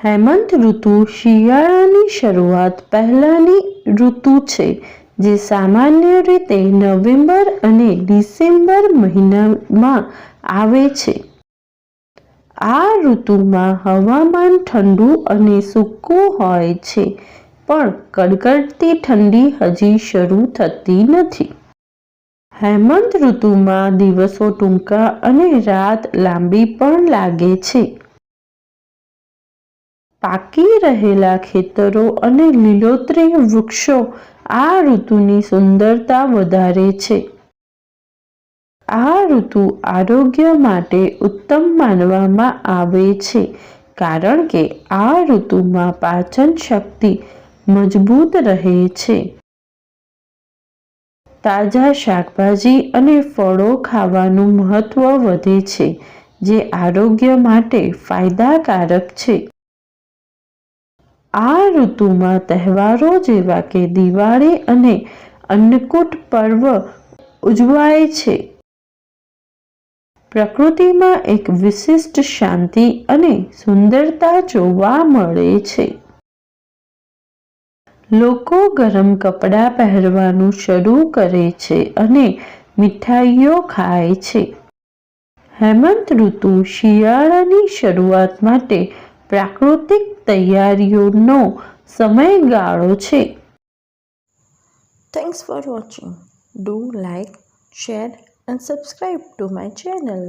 હેમંત ઋતુ શિયાળાની શરૂઆત પહેલાંની ઋતુ છે, જે સામાન્ય રીતે નવેમ્બર અને ડિસેમ્બર મહિનામાં આવે છે. આ ઋતુમાં હવામાન ઠંડુ અને સૂકું હોય છે, પણ કડકડતી ઠંડી હજી શરૂ થતી નથી. હેમંત ઋતુમાં દિવસો ટૂંકા અને રાત લાંબી પણ લાગે છે. પાકી રહેલા ખેતરો અને લીલોતરી વૃક્ષો આ ઋતુની સુંદરતા વધારે છે. આ ઋતુ આરોગ્ય માટે ઉત્તમ માનવામાં આવે છે, કારણ કે આ ઋતુમાં પાચન શક્તિ મજબૂત રહે છે. તાજા શાકભાજી અને ફળો ખાવાનું મહત્વ વધે છે, જે આરોગ્ય માટે ફાયદાકારક છે. આ ઋતુમાં તહેવારો જેવા કે દિવાળી અને અન્નકૂટ પર્વ ઉજવાય છે. પ્રકૃતિમાં એક વિશિષ્ટ શાંતિ અને સુંદરતા જોવા મળે છે. લોકો ગરમ કપડાં પહેરવાનું શરૂ કરે છે અને મીઠાઈઓ ખાય છે. હેમંત ઋતુ શિયાળાની શરૂઆત માટે પ્રાકૃતિક તૈયારીઓનો સમયગાળો છે. Thanks for watching. Do like, share and subscribe to my channel.